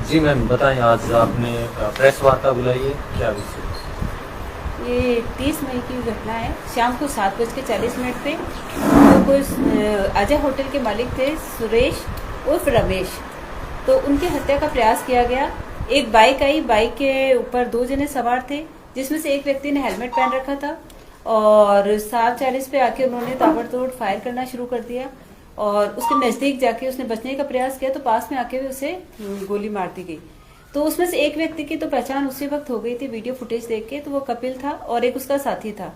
जी ma'am, बताएं, आज आपने प्रेस वार्ता बुलाई है, क्या विषय? ये 30 मई की घटना है। शाम को 7:40 पे तो कुछ अजय होटल के मालिक थे सुरेश उर्फ रमेश, तो उनकी हत्या का प्रयास किया गया। एक बाइक आई, बाइक के ऊपर 2 जने सवार थे, जिसमें से एक व्यक्ति ने हेलमेट पहन रखा था और 7:40 पे आके उन्होंने ताबड़तोड़ फायर करना शुरू कर दिया और उसके नजदीक जाके उसने बचने का प्रयास किया तो पास में आके उसे गोली मार दी गई। तो उसमें से एक व्यक्ति की तो पहचान उसी वक्त हो गई थी वीडियो फुटेज देख के, तो वो कपिल था और एक उसका साथी था।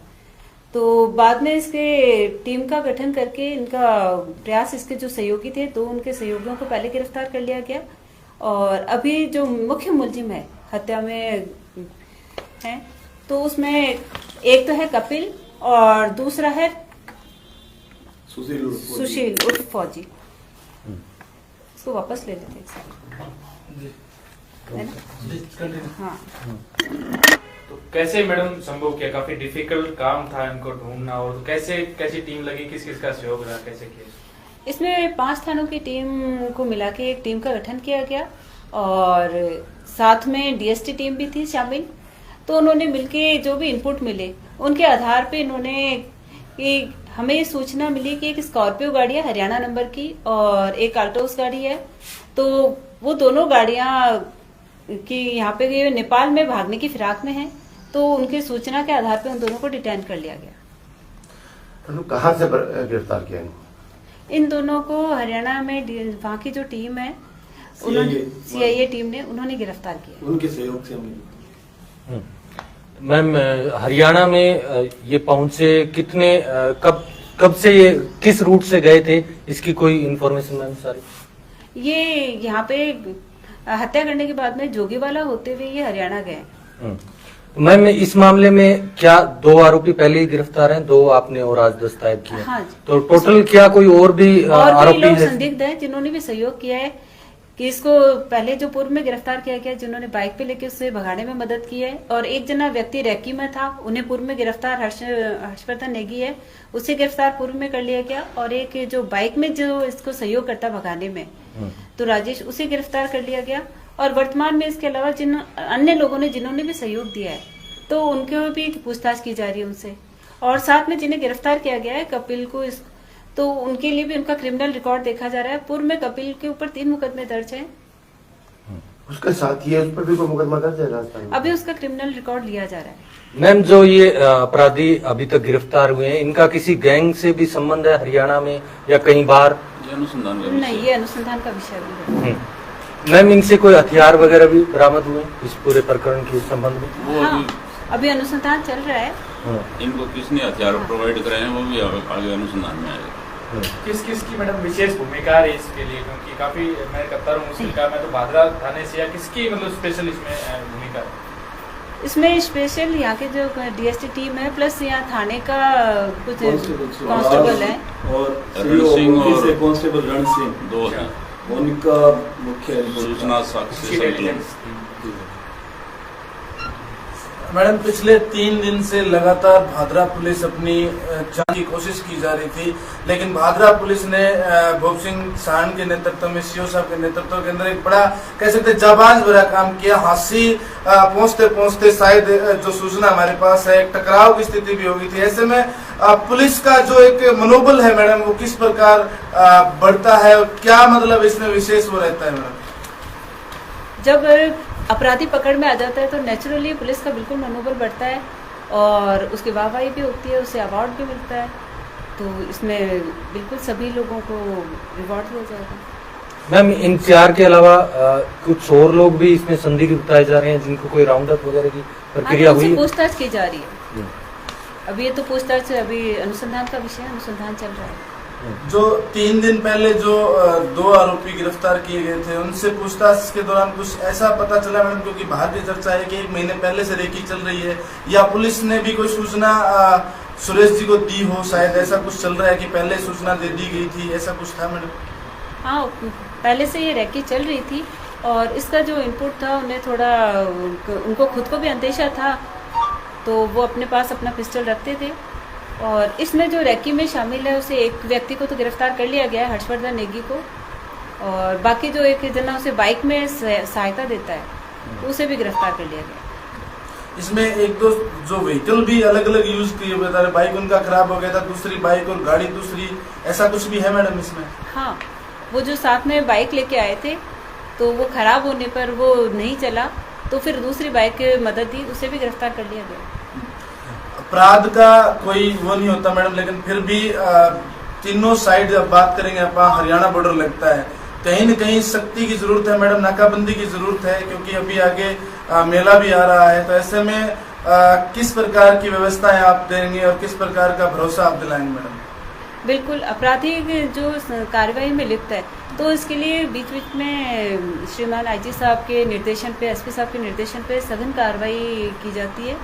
तो बाद में इसके टीम का गठन करके इनका प्रयास, इसके जो सहयोगी थे 2 उनके सहयोगियों को पहले गिरफ्तार कर लिया गया और अभी जो मुख्य मुलजिम है हत्या में है, तो उसमें एक तो है कपिल और दूसरा है सुशील उर्फ फौजी। इसको वापस ले लेते हैं ना। हाँ। तो कैसे मैडम संभव किया? काफी डिफिकल्ट काम था इनको ढूंढना, और तो कैसी टीम लगी, किस किस का सहयोग रहा, कैसे किया? इसमें 5 थानों की टीम को मिला के एक टीम का गठन किया गया और साथ में डीएसटी टीम भी थी शामिल। तो उन्होंने मिलके जो भी इनपुट मिले उनके आधार पे इन्होंने कि हमें ये सूचना मिली कि एक स्कॉर्पियो गाड़ी है हरियाणा नंबर की और एक आल्टोस गाड़ी है, तो वो दोनों गाड़ियां कि यहाँ पे ये नेपाल में भागने की फिराक में हैं, तो उनकी सूचना के आधार पे उन दोनों को डिटेन कर लिया गया। तो कहाँ से गिरफ्तार किया इनको? इन दोनों को हरियाणा में वहाँ की जो टीम है उन्होंने सीआईए टीम ने उन्होंने गिरफ्तार किया। उनके सहयोग से मैम, हरियाणा में ये पहुंचे कितने, कब से, ये किस रूट से गए थे, इसकी कोई इन्फॉर्मेशन मैम सारी? ये यहाँ पे हत्या करने के बाद में जोगीवाला होते हुए ये हरियाणा गए। मैम, इस मामले में क्या 2 आरोपी पहले ही गिरफ्तार हैं, 2 आपने और आज दस्तयाब किया? हाँ, तो टोटल क्या कोई और भी आरोपी लोग है? संदिग्ध हैं जिन्होंने भी सहयोग किया है कि इसको पहले जो पूर्व में गिरफ्तार किया गया, जिन्होंने बाइक पे लेके उससे भगाने में मदद की है, और एक जना व्यक्ति रैकी में था, उन्हें पूर्व में गिरफ्तार हर्षवर्धन नेगी है, उसे गिरफ्तार पूर्व में कर लिया गया। और एक जो बाइक में जो इसको सहयोग करता भगाने में, तो राजेश, उसे गिरफ्तार कर लिया गया। और वर्तमान में इसके अलावा जिन अन्य लोगों ने जिन्होंने भी सहयोग दिया है, तो उनके भी पूछताछ की जा रही है उनसे। और साथ में जिन्हें गिरफ्तार किया गया है कपिल को, तो उनके लिए भी उनका क्रिमिनल रिकॉर्ड देखा जा रहा है। पूर्व में कपिल के ऊपर 3 मुकदमे दर्ज हैं। उसका साथी है, उस पर भी कोई मुकदमा दर्ज है राजस्थान में? अभी उसका क्रिमिनल रिकॉर्ड लिया जा रहा है। मैम, जो ये अपराधी अभी तक गिरफ्तार हुए हैं, इनका किसी गैंग से भी संबंध है हरियाणा में या कहीं बाहर? नहीं, ये अनुसंधान का विषय भी है। मैम, इनसे कोई हथियार वगैरह भी बरामद हुए इस पूरे प्रकरण के संबंध में? हाँ, अभी अनुसंधान चल रहा है। इनको किसने हथियार प्रोवाइड कराए हैं वो भी आगे अनुसंधान में आएगा। किस किस की मैडम विशेष भूमिका है इसके लिए? क्योंकि काफी मैं करता हूँ मुश्किल काम है, तो भादरा थाने से या किसकी मतलब स्पेशल इसमें भूमिका है? इसमें स्पेशल यहाँ के जो डीएसटी टीम है, प्लस यहाँ थाने का कुछ कांस्टेबल है और कांस्टेबल रण सिंह, 2 हैं। उनका मुख्य सूचना साक्षी। मैडम, पिछले 3 दिन से लगातार भादरा पुलिस अपनी जांच की कोशिश की जा रही थी, लेकिन भादरा पुलिस ने भोग सिंह सान के नेतृत्व में, सीओ साहब के नेतृत्व के अंदर एक बड़ा, कह सकते, जाबाज भरा काम किया। हांसी पहुंचते पहुंचते शायद जो सूचना हमारे पास है, एक टकराव की स्थिति भी हो गई थी। ऐसे में पुलिस का जो एक मनोबल है मैडम, वो किस प्रकार बढ़ता है, क्या मतलब इसमें विशेष वो रहता है मैडम? जब अपराधी पकड़ में आ जाता है तो नेचुरली पुलिस का बिल्कुल मनोबल बढ़ता है और उसकी वाहवाही भी होती है, उसे अवार्ड भी मिलता है, तो इसमें बिल्कुल सभी लोगों को रिवॉर्ड दिया जाएगा। मैम, इन 4 के अलावा कुछ और लोग भी इसमें संदिग्ध बताए जा रहे हैं जिनको कोई राउंड अप वगैरह की प्रक्रिया हुई है? पूछताछ की जा रही है। अभी ये तो पूछताछ, अभी अनुसंधान का विषय, अनुसंधान चल रहा है। जो 3 दिन पहले जो 2 आरोपी गिरफ्तार किए गए थे, उनसे पूछताछ के दौरान कुछ ऐसा पता चला मैडम, क्योंकि बाहर की चर्चा है कि 1 महीने पहले से रेकी चल रही है, या पुलिस ने भी कोई सूचना सुरेश जी को दी हो, शायद ऐसा कुछ चल रहा है कि पहले सूचना दे दी गई थी, ऐसा कुछ था मैडम? हाँ, पहले से ये रेकी चल रही थी और इसका जो इनपुट था, उन्हें थोड़ा, उनको खुद को भी अंदेशा था, तो वो अपने पास अपना पिस्टल रखते थे। और इसमें जो रेकी में शामिल है, उसे एक व्यक्ति को तो गिरफ्तार कर लिया गया है, हर्षवर्धन नेगी को, और बाकी जो एक जना उसे बाइक में सहायता देता है उसे भी गिरफ्तार कर लिया गया। इसमें एक दो जो व्हीकल भी अलग अलग यूज किए बता रहे, बाइक उनका खराब हो गया था, दूसरी बाइक और गाड़ी दूसरी, ऐसा कुछ भी है मैडम इसमें? हाँ, वो जो साथ में बाइक लेके आए थे तो वो खराब होने पर वो नहीं चला तो फिर दूसरी बाइक की मदद दी, उसे भी गिरफ्तार कर लिया गया। अपराध का कोई वो नहीं होता मैडम, लेकिन फिर भी तीनों साइड जब बात करेंगे अपन, हरियाणा बॉर्डर लगता है, कहीं न कहीं सख्ती की जरूरत है मैडम, नाकाबंदी की जरूरत है, क्योंकि अभी आगे मेला भी आ रहा है। तो ऐसे में किस प्रकार की व्यवस्थाएं आप देंगे और किस प्रकार का भरोसा आप दिलाएंगे मैडम? बिल्कुल, अपराधी जो कार्रवाई में लिप्त है तो इसके लिए बीच बीच में श्रीमान आईजी साहब के निर्देशन पे, एसपी साहब के निर्देशन पे सघन कार्रवाई की जाती है,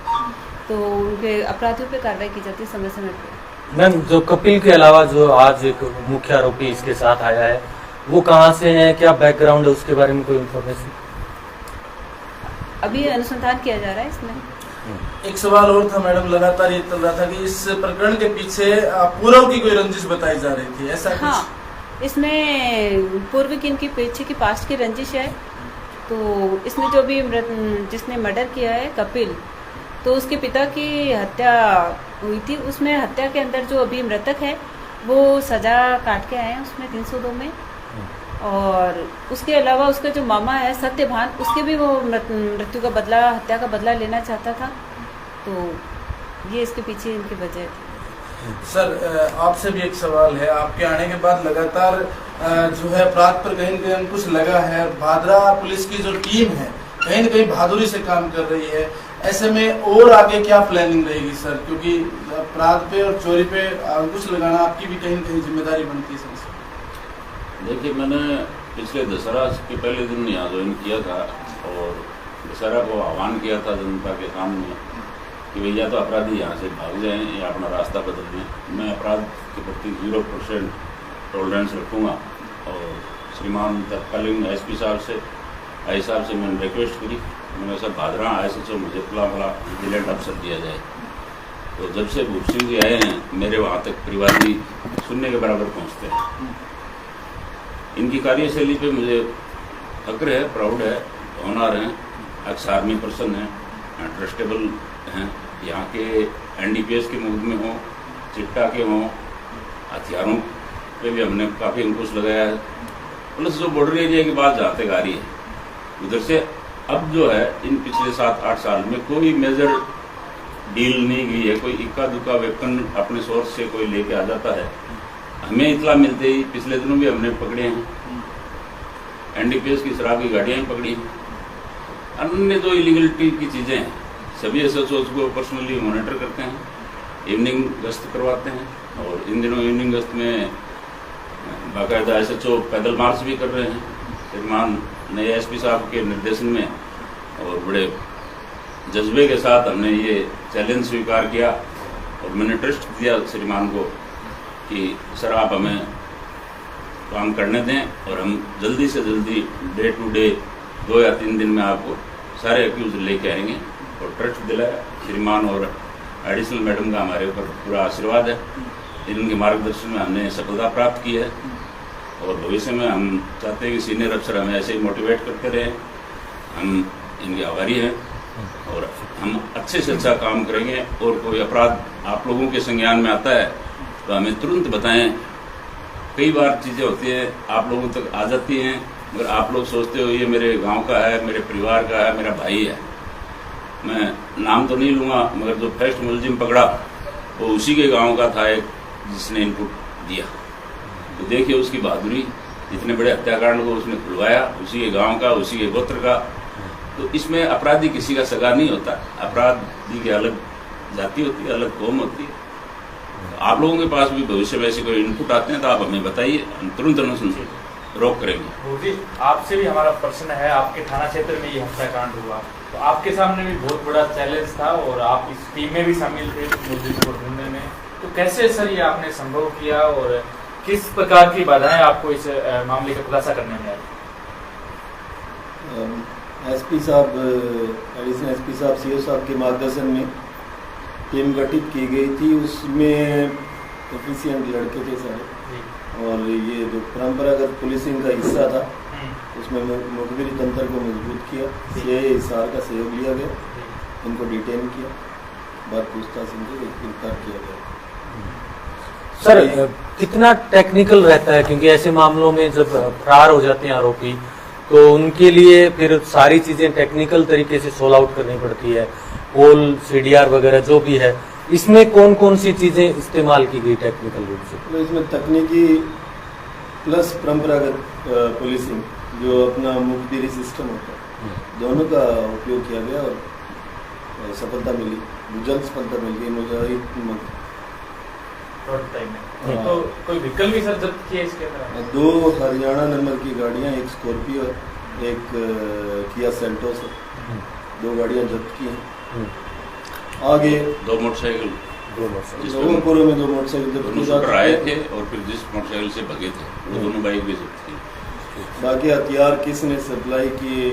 तो उनके अपराधियों पे कार्रवाई की जाती है समय समय पे। मैम, जो कपिल के अलावा जो आज एक मुख्य आरोपी इसके साथ आया है वो कहाँ से है, क्या बैकग्राउंड है, उसके बारे में कोई इन्फॉर्मेशन? अभी अनुसंधान किया जा रहा है इसमें। एक सवाल और था मैडम, लगातार ये चल रहा था कि इस प्रकरण के पीछे पूर्व की कोई रंजिश बताई जा रही थी, ऐसा कुछ? हाँ, इसमें पूर्व की इनकी पीछे की पास्ट की रंजिश है। तो इसमें जो भी जिसने मर्डर किया है कपिल, तो उसके पिता की हत्या हुई थी, उसमें हत्या के अंदर जो अभी मृतक है वो सजा काट के आए हैं उसमें 302 में। और उसके अलावा उसका जो मामा है सत्यभान, उसके भी वो मृत्यु का बदला, हत्या का बदला लेना चाहता था, तो ये इसके पीछे इनकी वजह थी। सर, आपसे भी एक सवाल है, आपके आने के बाद लगातार जो है अपराध पर कहीं न कहीं अंकुश लगा है, भादरा पुलिस की जो टीम है कहीं न कहीं बहादुरी से काम कर रही है, ऐसे में और आगे क्या प्लानिंग रहेगी सर? क्योंकि अपराध पे और चोरी पे अंकुश लगाना आपकी भी कहीं न कहीं जिम्मेदारी बनती है सर। देखिए, मैंने पिछले दशहरा के पहले दिन यहाँ ज्वाइन किया था और दशहरा को आह्वान किया था जनता के सामने कि भैया तो अपराधी यहाँ से भाग जाएं या अपना रास्ता बदल दें। मैं अपराध के प्रति 0% टॉलरेंस रखूँगा। और श्रीमान तत्कालीन एसपी साहब से, आई साहब से मैंने रिक्वेस्ट करी, मैंने सर भादरा ISHO मुझे खुला विजिलेंट अफसर दिया जाए। तो जब से भूप सिंह जी आए हैं मेरे वहाँ तक परिवार भी शून्य के बराबर पहुँचते हैं। इनकी कार्यशैली पे मुझे फक्र है, प्राउड है, ऑनर है, एक्स आर्मी पर्सन है, ट्रस्टेबल हैं। यहाँ के NDPS के मुकदमे हों, चिट्टा के हों, हथियारों पे भी हमने काफ़ी अंकुश लगाया है। प्लस जो बॉर्डर एरिया की बात जहाँ तक आ रही है उधर से अब जो है इन पिछले 7-8 साल में कोई मेजर डील नहीं गई है। कोई इक्का दुक्का वेपन अपने सोर्स से कोई लेके आ जाता है, हमें इतला मिलते ही पिछले दिनों भी हमने पकड़े हैं, NDPS की शराब की गाड़ियाँ पकड़ी हैं। अन्य जो इलीगलिटी की चीज़ें हैं सभी SHOs को पर्सनली मॉनिटर करते हैं, इवनिंग गश्त करवाते हैं। और इन दिनों इवनिंग गश्त में बाकायदा SHO पैदल मार्च भी कर रहे हैं श्रीमान नए SP साहब के निर्देशन में। और बड़े जज्बे के साथ हमने ये चैलेंज स्वीकार किया और मैंने ट्रस्ट दिया श्रीमान को कि सर आप हमें काम करने दें और हम जल्दी से जल्दी डे टू डे 2 या 3 दिन में आपको सारे एक्यूज लेके आएंगे। और ट्रस्ट दिलाया श्रीमान और एडिशनल मैडम का हमारे ऊपर पूरा आशीर्वाद है। इनके मार्गदर्शन में हमने सफलता प्राप्त की है और भविष्य में हम चाहते हैं कि सीनियर अफसर हमें ऐसे ही मोटिवेट करते रहें। हम इनके आभारी हैं और हम अच्छे से अच्छा काम करेंगे। और कोई अपराध आप लोगों के संज्ञान में आता है तो हमें तुरंत बताएं। कई बार चीज़ें होती हैं आप लोगों तक आ जाती हैं मगर आप लोग सोचते हो ये मेरे गांव का है, मेरे परिवार का है, मेरा भाई है। मैं नाम तो नहीं लूँगा मगर जो फर्स्ट मुलजिम पकड़ा वो उसी के गांव का था एक जिसने इनपुट दिया। तो देखिए उसकी बहादुरी, इतने बड़े हत्याकांड को उसने खुलवाया, उसी के गाँव का, उसी के गोत्र का। तो इसमें अपराधी किसी का सगा नहीं होता, अपराधी की अलग जाति होती है, अलग कौम होती है। आप लोगों के पास भी भविष्य में ऐसे कोई इनपुट आते हैं तो आप हमें बताइए, हम तुरंत अनुसंधान रोक करेंगे। जी, आपसे भी हमारा प्रश्न है, आपके थाना क्षेत्र में ये हत्याकांड हुआ तो आपके सामने भी बहुत बड़ा चैलेंज था और आप इस टीम में भी शामिल थे मुलजिम को ढूंढने में, तो कैसे सर ये आपने संभव किया और किस प्रकार की बाधाएं आपको इस मामले का खुलासा करने में आई? SP साहब, एडिशनल SP साहब, CO साहब के मार्गदर्शन में टीम गठित की गई थी। उसमें एफिशिएंट लड़के थे सारे और ये जो परंपरागत पुलिसिंग का हिस्सा था उसमें मुखबिरी तंत्र को मजबूत किया, सीआईए हिसार का सहयोग लिया गया, इनको डिटेन किया, बाद पूछताछ इनको गिरफ्तार किया गया। सर कितना टेक्निकल रहता है, क्योंकि ऐसे मामलों में जब फरार हो जाते हैं आरोपी तो उनके लिए फिर सारी चीजें टेक्निकल तरीके से सोल्व आउट करनी पड़ती है, पोल सीडीआर वगैरह जो भी है, इसमें कौन कौन सी चीजें इस्तेमाल की गई टेक्निकल रूप से? तो इसमें तकनीकी प्लस परंपरागत पुलिसिंग जो अपना मुखबिरी सिस्टम होता है, दोनों का उपयोग किया गया और सफलता मिली, जल्द सफलता मिल गई मुझे। तो कोई व्हीकल भी सर जब्त किया इसके अंदर? 2 हरियाणा नंबर की गाड़ियां, एक स्कॉर्पियो, एक किया सेल्टोस, 2 गाड़ियां जब्त की हैं। आगे 2 मोटरसाइकिल, लोगोंपुर में 2 मोटरसाइकिल जब्त दोनों की शूटर आए थे और फिर जिस मोटरसाइकिल से भगे थे वो दोनों बाइक भी जब्त की। बाकी हथियार किसने सप्लाई किए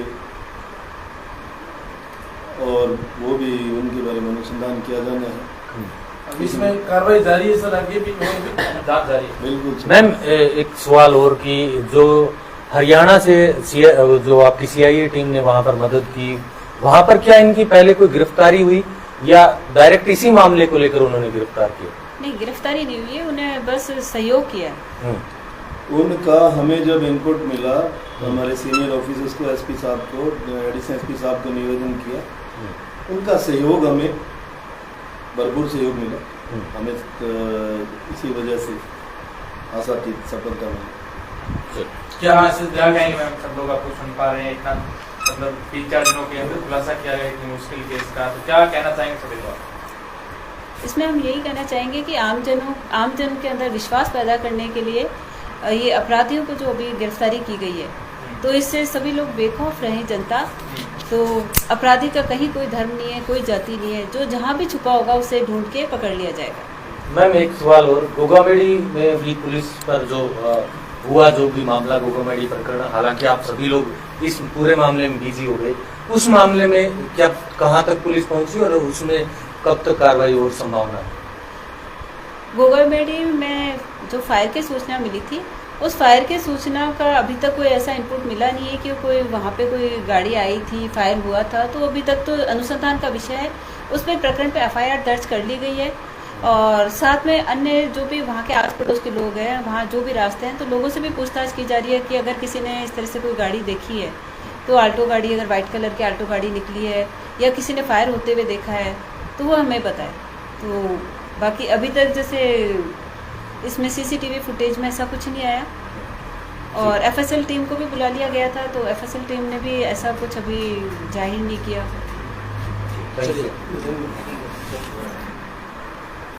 और वो भी उनके बारे में अनुसंधान किया जाना है। इसमें कार्रवाई जारी है सर, आगे भी जांच जारी है। बिल्कुल मैम एक सवाल और कि जो हरियाणा से जो आपकी सीआईए टीम ने वहां पर मदद की, वहां पर क्या इनकी पहले कोई गिरफ्तारी हुई या डायरेक्ट इसी मामले को लेकर उन्होंने गिरफ्तार किया? नहीं, गिरफ्तारी नहीं हुई है, उन्हें बस सहयोग किया है। उनका हमें जब इनपुट मिला तो हमारे सीनियर ऑफिसर्स को, एसपी साहब को, एडिशनल एसपी साहब को निवेदन किया, उनका सहयोग हमें भरपूर सहयोग मिला, हमें इसी वजह से आशातीत सफलता मिली। क्या मैसेज क्या कहेंगे मैम? सब लोग आपको सुन पा रहे हैं, इतना मतलब 3-4 दिनों के अंदर खुलासा किया गया इतनी मुश्किल केस का, तो क्या कहना चाहेंगे सभी लोग? इसमें हम यही कहना चाहेंगे कि आमजन के अंदर विश्वास पैदा करने के लिए ये अपराधियों को जो अभी गिरफ्तारी की गई है, तो इससे सभी लोग बेखौफ रहें, जनता। तो अपराधी का कहीं कोई धर्म नहीं है, कोई जाति नहीं है, जो जहाँ भी छुपा होगा उसे ढूंढ के पकड़ लिया जाएगा। मैम एक सवाल और, गोगामेडी में भी पुलिस पर जो हुआ जो भी मामला गोगामेडी प्रकरण, हालांकि आप सभी लोग इस पूरे मामले में बिजी हो गए, उस मामले में क्या कहाँ तक पुलिस पहुंची और उसमें कब तक कार्रवाई और संभावना है? गोगामेडी में जो फायर की सूचना मिली थी, उस फायर की सूचना का अभी तक कोई ऐसा इनपुट मिला नहीं है कि कोई वहाँ पे कोई गाड़ी आई थी, फायर हुआ था। तो अभी तक तो अनुसंधान का विषय है, उस पर प्रकरण पे एफआईआर दर्ज कर ली गई है और साथ में अन्य जो भी वहाँ के आस पड़ोस के लोग हैं, वहाँ जो भी रास्ते हैं, तो लोगों से भी पूछताछ की जा रही है कि अगर किसी ने इस तरह से कोई गाड़ी देखी है, तो आल्टो गाड़ी, अगर वाइट कलर की आल्टो गाड़ी निकली है या किसी ने फायर होते हुए देखा है तो वो हमें बताए। तो बाकी अभी तक जैसे इसमें सीसीटीवी फुटेज में ऐसा कुछ नहीं आया और एफएसएल टीम को भी बुला लिया गया था, तो एफएसएल टीम ने भी ऐसा कुछ अभी जाहिर नहीं किया। Thank you.